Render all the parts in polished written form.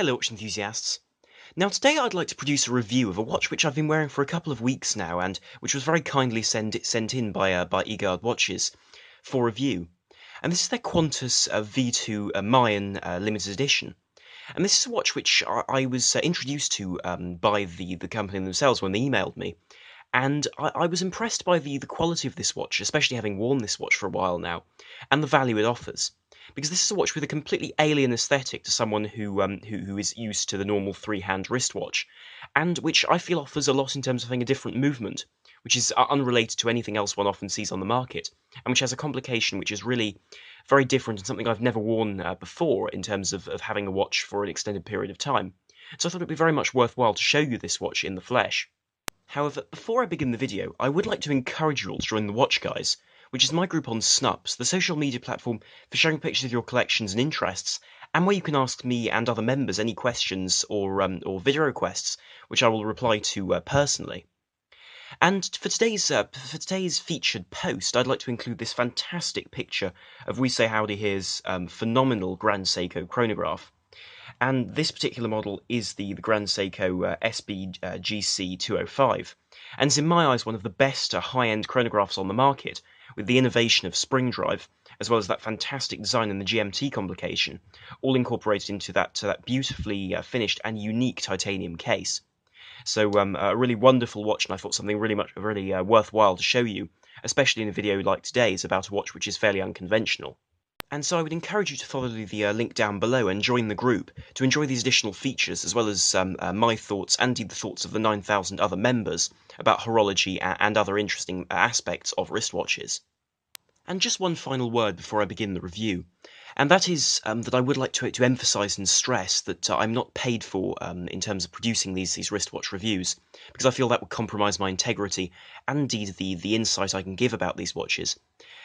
Hello watch enthusiasts. Now today I'd like to produce a review of a watch which I've been wearing for a couple of weeks now and which was very kindly sent in by Égard Watches for review. And this is their Quantus V2-Mayan limited edition. And this is a watch which I was introduced to by the company themselves when they emailed me. And I was impressed by the quality of this watch, especially having worn this watch for a while now, and the value it offers. Because this is a watch with a completely alien aesthetic to someone who is used to the normal three-hand wristwatch, and which I feel offers a lot in terms of having a different movement, which is unrelated to anything else one often sees on the market, and which has a complication which is really very different and something I've never worn before in terms of having a watch for an extended period of time. So I thought it would be very much worthwhile to show you this watch in the flesh. However, before I begin the video, I would like to encourage you all to join the Watch Guys, which is my group on Snups, the social media platform for sharing pictures of your collections and interests, and where you can ask me and other members any questions or video requests, which I will reply to personally. And for today's featured post, I'd like to include this fantastic picture of We Say Howdy Here's phenomenal Grand Seiko chronograph. And this particular model is the Grand Seiko SBGC 205, and is in my eyes one of the best high-end chronographs on the market, with the innovation of spring drive, as well as that fantastic design and the GMT complication, all incorporated into that beautifully finished and unique titanium case. So a really wonderful watch, and I thought something really worthwhile to show you, especially in a video like today's about a watch which is fairly unconventional. And so I would encourage you to follow the link down below and join the group to enjoy these additional features, as well as my thoughts and indeed the thoughts of the 9,000 other members about horology and other interesting aspects of wristwatches. And just one final word before I begin the review, and that is that I would like to emphasise and stress that I'm not paid for in terms of producing these wristwatch reviews, because I feel that would compromise my integrity and indeed the insight I can give about these watches.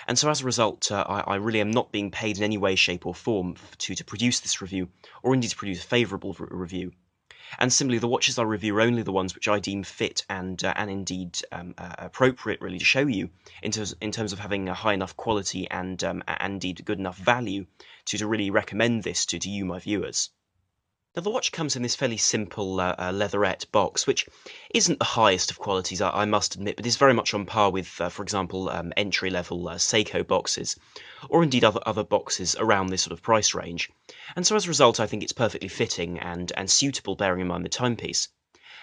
And so as a result, I really am not being paid in any way, shape or form to produce this review, or indeed to produce a favourable review. And similarly, the watches I review are only the ones which I deem fit and indeed appropriate, really, to show you in terms of having a high enough quality and indeed good enough value to really recommend this to you, my viewers. Now, the watch comes in this fairly simple leatherette box, which isn't the highest of qualities, I must admit, but is very much on par with, for example, entry-level Seiko boxes, or indeed other boxes around this sort of price range. And so as a result, I think it's perfectly fitting and suitable, bearing in mind the timepiece.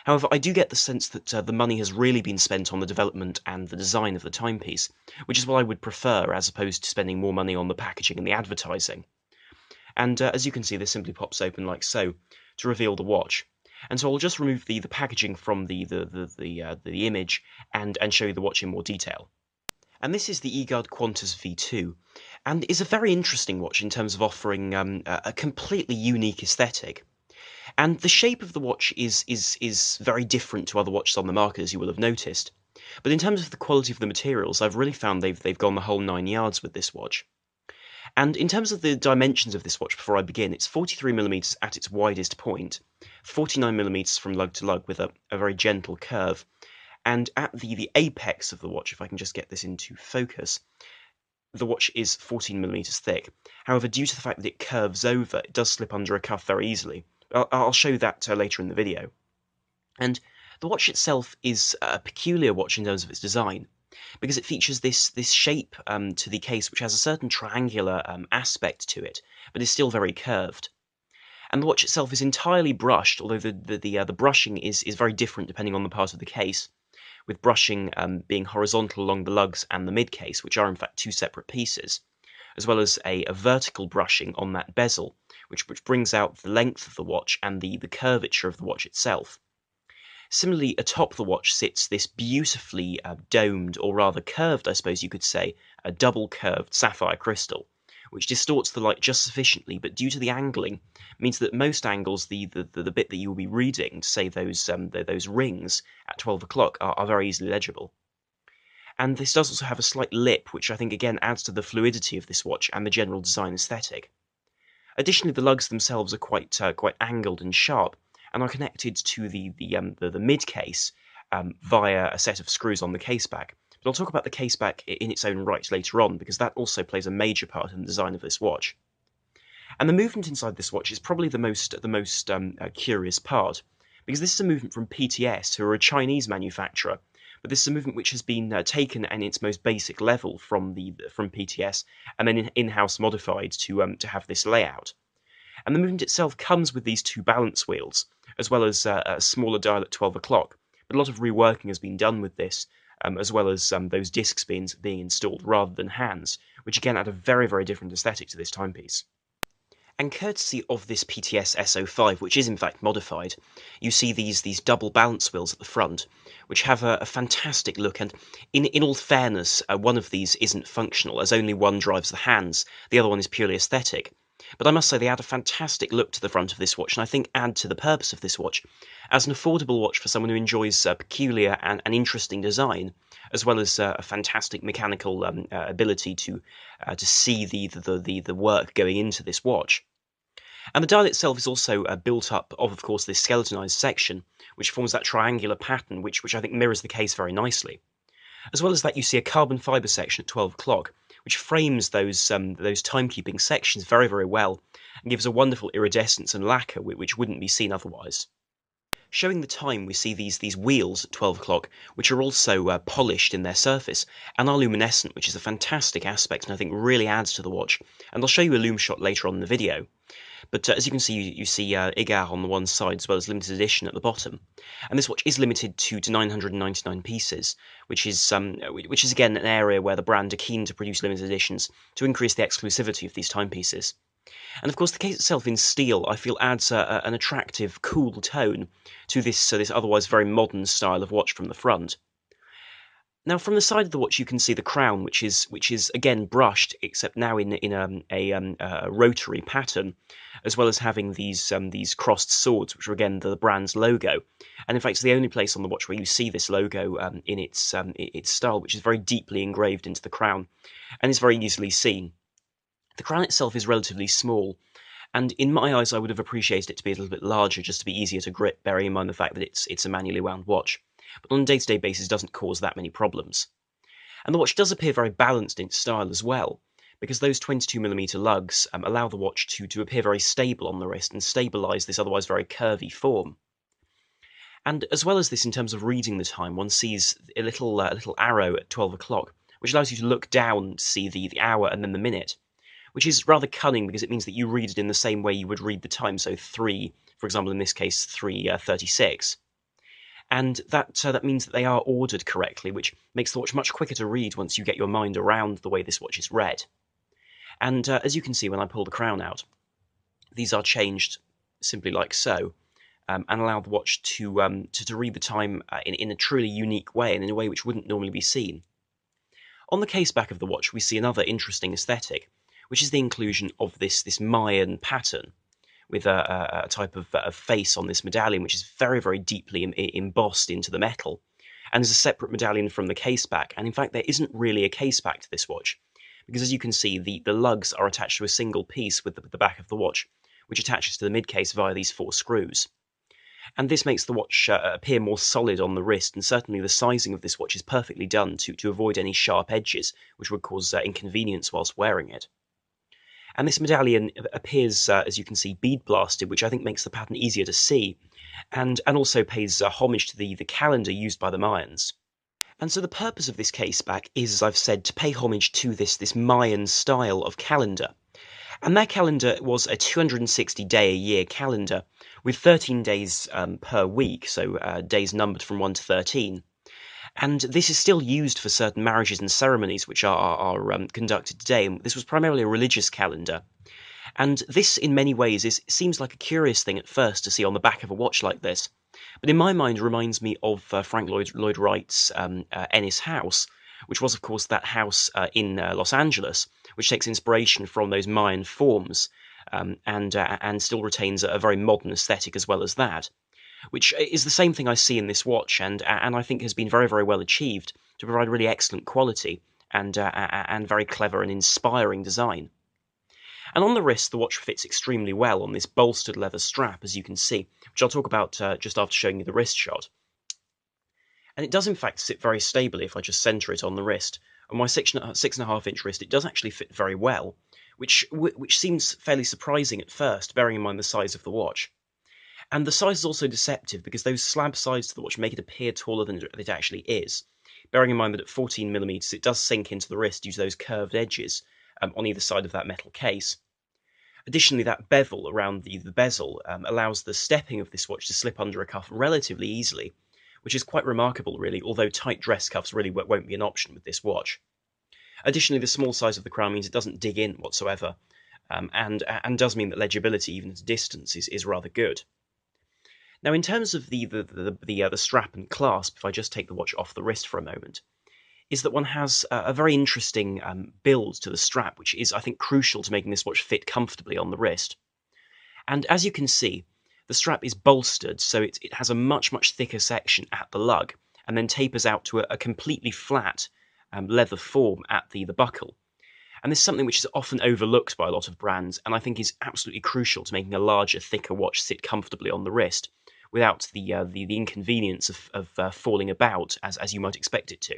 However, I do get the sense that the money has really been spent on the development and the design of the timepiece, which is what I would prefer as opposed to spending more money on the packaging and the advertising. And as you can see, this simply pops open like so to reveal the watch. And so I'll just remove the packaging from the image and show you the watch in more detail. And this is the Égard Quantus V2, and is a very interesting watch in terms of offering a completely unique aesthetic. And the shape of the watch is very different to other watches on the market, as you will have noticed. But in terms of the quality of the materials, I've really found they've gone the whole 9 yards with this watch. And in terms of the dimensions of this watch, before I begin, it's 43mm at its widest point, 49mm from lug to lug with a very gentle curve, and at the apex of the watch, if I can just get this into focus, the watch is 14mm thick. However, due to the fact that it curves over, it does slip under a cuff very easily. I'll show you that later in the video. And the watch itself is a peculiar watch in terms of its design, because it features this shape to the case which has a certain triangular aspect to it, but is still very curved. And the watch itself is entirely brushed, although the brushing is very different depending on the part of the case, with brushing being horizontal along the lugs and the mid-case, which are in fact two separate pieces, as well as a vertical brushing on that bezel, which brings out the length of the watch and the curvature of the watch itself. Similarly, atop the watch sits this beautifully domed, or rather curved, I suppose you could say, a double-curved sapphire crystal, which distorts the light just sufficiently, but due to the angling, means that at most angles the bit that you will be reading, say those rings at 12 o'clock, are very easily legible. And this does also have a slight lip, which I think again adds to the fluidity of this watch and the general design aesthetic. Additionally, the lugs themselves are quite angled and sharp, and are connected to the mid case via a set of screws on the case back. But I'll talk about the case back in its own right later on, because that also plays a major part in the design of this watch. And the movement inside this watch is probably the most curious part, because this is a movement from PTS, who are a Chinese manufacturer, but this is a movement which has been taken in its most basic level from PTS, and then in-house modified to have this layout. And the movement itself comes with these two balance wheels, as well as a smaller dial at 12 o'clock. But a lot of reworking has been done with this, as well as those discs being installed rather than hands, which again add a very, very different aesthetic to this timepiece. And courtesy of this PTS SO5, which is in fact modified, you see these double balance wheels at the front, which have a fantastic look. And in all fairness, one of these isn't functional, as only one drives the hands. The other one is purely aesthetic. But I must say they add a fantastic look to the front of this watch, and I think add to the purpose of this watch as an affordable watch for someone who enjoys peculiar and interesting design, as well as a fantastic mechanical ability to see the work going into this watch. And the dial itself is also built up of course, this skeletonized section, which forms that triangular pattern, which I think mirrors the case very nicely. As well as that, you see a carbon fibre section at 12 o'clock, which frames those timekeeping sections very, very well, and gives a wonderful iridescence and lacquer which wouldn't be seen otherwise. Showing the time, we see these wheels at 12 o'clock, which are also polished in their surface, and are luminescent, which is a fantastic aspect, and I think really adds to the watch. And I'll show you a lume shot later on in the video. But as you can see, you see Égard on the one side, as well as limited edition at the bottom. And this watch is limited to 999 pieces, which is again an area where the brand are keen to produce limited editions to increase the exclusivity of these timepieces. And of course, the case itself in steel, I feel, adds an attractive, cool tone to this otherwise very modern style of watch from the front. Now, from the side of the watch, you can see the crown, which is again brushed, except now in a rotary pattern, as well as having these crossed swords, which are again the brand's logo. And in fact, it's the only place on the watch where you see this logo in its style, which is very deeply engraved into the crown, and is very easily seen. The crown itself is relatively small, and in my eyes, I would have appreciated it to be a little bit larger, just to be easier to grip, bearing in mind the fact that it's a manually wound watch. But on a day-to-day basis doesn't cause that many problems. And the watch does appear very balanced in its style as well, because those 22mm lugs allow the watch to appear very stable on the wrist and stabilise this otherwise very curvy form. And as well as this, in terms of reading the time, one sees a little arrow at 12 o'clock, which allows you to look down to see the hour and then the minute, which is rather cunning because it means that you read it in the same way you would read the time, so 3, for example, in this case, 3:36. And that means that they are ordered correctly, which makes the watch much quicker to read once you get your mind around the way this watch is read. And as you can see when I pull the crown out, these are changed simply like so, and allow the watch to read the time in a truly unique way, and in a way which wouldn't normally be seen. On the case back of the watch, we see another interesting aesthetic, which is the inclusion of this Mayan pattern, with a type of face on this medallion, which is very, very deeply embossed into the metal, and is a separate medallion from the case back. And in fact, there isn't really a case back to this watch, because as you can see, the lugs are attached to a single piece with the back of the watch, which attaches to the mid case via these 4 screws. And this makes the watch appear more solid on the wrist, and certainly the sizing of this watch is perfectly done to avoid any sharp edges, which would cause inconvenience whilst wearing it. And this medallion appears, as you can see, bead blasted, which I think makes the pattern easier to see, and also pays homage to the calendar used by the Mayans. And so the purpose of this case back is, as I've said, to pay homage to this Mayan style of calendar. And their calendar was a 260-day-a-year calendar, with 13 days per week, so days numbered from 1 to 13. And this is still used for certain marriages and ceremonies which are conducted today. And this was primarily a religious calendar. And this, in many ways, seems like a curious thing at first to see on the back of a watch like this. But in my mind, reminds me of Frank Lloyd Wright's Ennis House, which was, of course, that house in Los Angeles, which takes inspiration from those Mayan forms and still retains a very modern aesthetic as well as that, which is the same thing I see in this watch, and I think has been very, very well achieved to provide really excellent quality and very clever and inspiring design. And on the wrist, the watch fits extremely well on this bolstered leather strap, as you can see, which I'll talk about just after showing you the wrist shot. And it does in fact sit very stably if I just centre it on the wrist. On my 6.5-inch wrist, it does actually fit very well, which seems fairly surprising at first, bearing in mind the size of the watch. And the size is also deceptive because those slab sides to the watch make it appear taller than it actually is, bearing in mind that at 14 millimeters it does sink into the wrist due to those curved edges on either side of that metal case. Additionally, that bevel around the bezel allows the stepping of this watch to slip under a cuff relatively easily, which is quite remarkable really, although tight dress cuffs really won't be an option with this watch. Additionally, the small size of the crown means it doesn't dig in whatsoever, and does mean that legibility even at a distance is rather good. Now, in terms of the strap and clasp, if I just take the watch off the wrist for a moment, is that one has a very interesting build to the strap, which is, I think, crucial to making this watch fit comfortably on the wrist. And as you can see, the strap is bolstered, so it has a much thicker section at the lug, and then tapers out to a completely flat leather form at the buckle. And this is something which is often overlooked by a lot of brands, and I think is absolutely crucial to making a larger, thicker watch sit comfortably on the wrist, without the inconvenience of falling about as you might expect it to.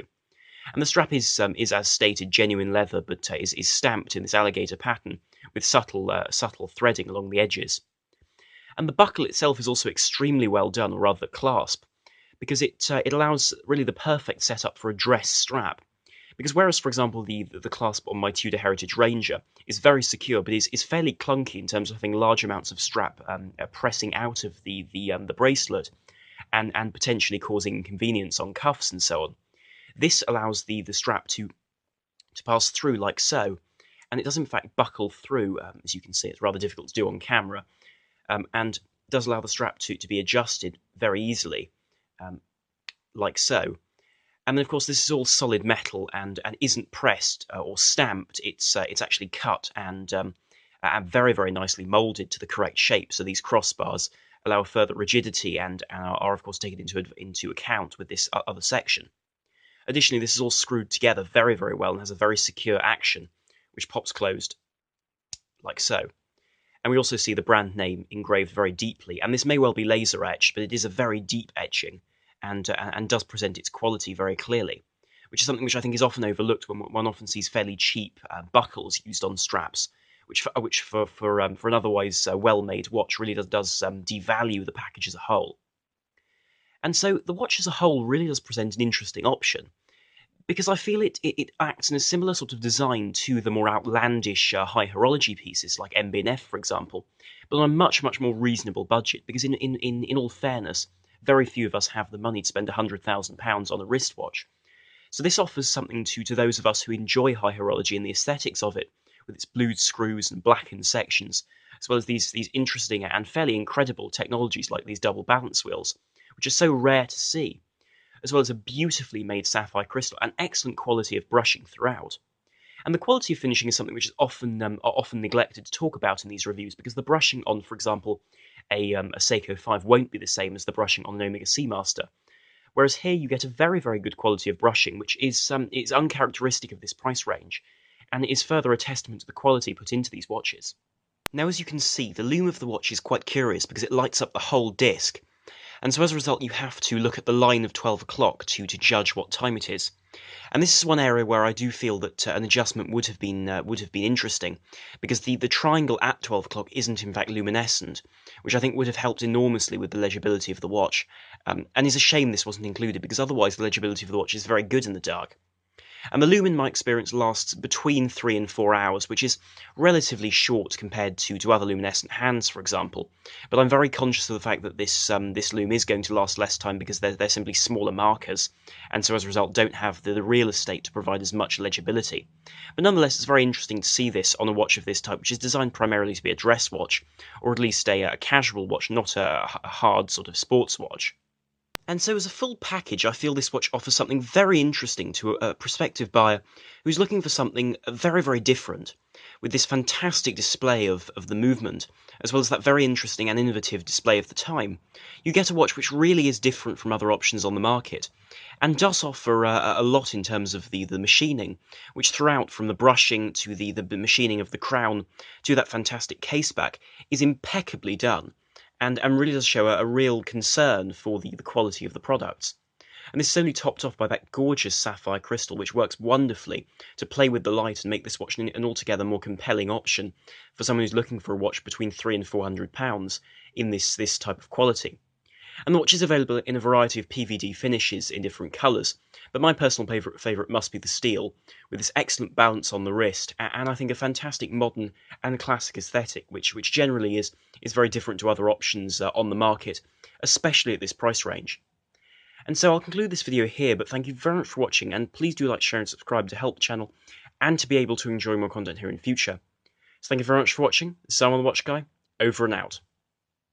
And the strap is as stated, genuine leather, but is stamped in this alligator pattern with subtle threading along the edges. And the buckle itself is also extremely well done, or rather the clasp, because it allows really the perfect setup for a dress strap. Because whereas, for example, the clasp on my Tudor Heritage Ranger is very secure, but is fairly clunky in terms of having large amounts of strap pressing out of the bracelet and potentially causing inconvenience on cuffs and so on. This allows the strap to pass through like so, and it does in fact buckle through, as you can see. It's rather difficult to do on camera, and does allow the strap to be adjusted very easily, like so. And then, of course, this is all solid metal and isn't pressed or stamped. It's actually cut and very nicely molded to the correct shape. So these crossbars allow further rigidity and are of course taken into account with this other section. Additionally, this is all screwed together very well and has a very secure action, which pops closed like so. And we also see the brand name engraved very deeply. And this may well be laser etched, but it is a very deep etching, and does present its quality very clearly, which is something which I think is often overlooked when one often sees fairly cheap buckles used on straps, which for an otherwise well-made watch really does devalue the package as a whole. And so the watch as a whole really does present an interesting option, because I feel it acts in a similar sort of design to the more outlandish high-horology pieces like MB&F, for example, but on a much more reasonable budget, because in all fairness, very few of us have the money to spend £100,000 on a wristwatch. So this offers something to those of us who enjoy high horology and the aesthetics of it, with its blued screws and blackened sections, as well as these interesting and fairly incredible technologies like these double balance wheels, which are so rare to see, as well as a beautifully made sapphire crystal and excellent quality of brushing throughout. And the quality of finishing is something which is often neglected to talk about in these reviews, because the brushing on, for example, a Seiko 5 won't be the same as the brushing on an Omega Seamaster. Whereas here you get a very good quality of brushing, which is uncharacteristic of this price range, and it is further a testament to the quality put into these watches. Now, as you can see, the loom of the watch is quite curious because it lights up the whole disc, and so as a result you have to look at the line of 12 o'clock to judge what time it is. And this is one area where I do feel that an adjustment would have been interesting, because the triangle at 12 o'clock isn't in fact luminescent, which I think would have helped enormously with the legibility of the watch, and is a shame this wasn't included, because otherwise the legibility of the watch is very good in the dark. And the loom, in my experience, lasts between 3 and 4 hours, which is relatively short compared to other luminescent hands, for example. But I'm very conscious of the fact that this loom is going to last less time because they're simply smaller markers, and so as a result don't have the real estate to provide as much legibility. But nonetheless, it's very interesting to see this on a watch of this type, which is designed primarily to be a dress watch, or at least a casual watch, not a hard sort of sports watch. And so as a full package, I feel this watch offers something very interesting to a prospective buyer who's looking for something very different, with this fantastic display of the movement, as well as that very interesting and innovative display of the time. You get a watch which really is different from other options on the market, and does offer a lot in terms of the machining, which throughout, from the brushing to the machining of the crown to that fantastic caseback, is impeccably done, and really does show a real concern for the quality of the products. And this is only topped off by that gorgeous sapphire crystal, which works wonderfully to play with the light and make this watch an altogether more compelling option for someone who's looking for a watch between £300 and £400 in this type of quality. And the watch is available in a variety of PVD finishes in different colours, but my personal favourite must be the steel, with this excellent balance on the wrist, and I think a fantastic modern and classic aesthetic, which generally is very different to other options on the market, especially at this price range. And so I'll conclude this video here, but thank you very much for watching, and please do like, share and subscribe to help the channel, and to be able to enjoy more content here in future. So thank you very much for watching. This is Sam the Watch Guy, over and out.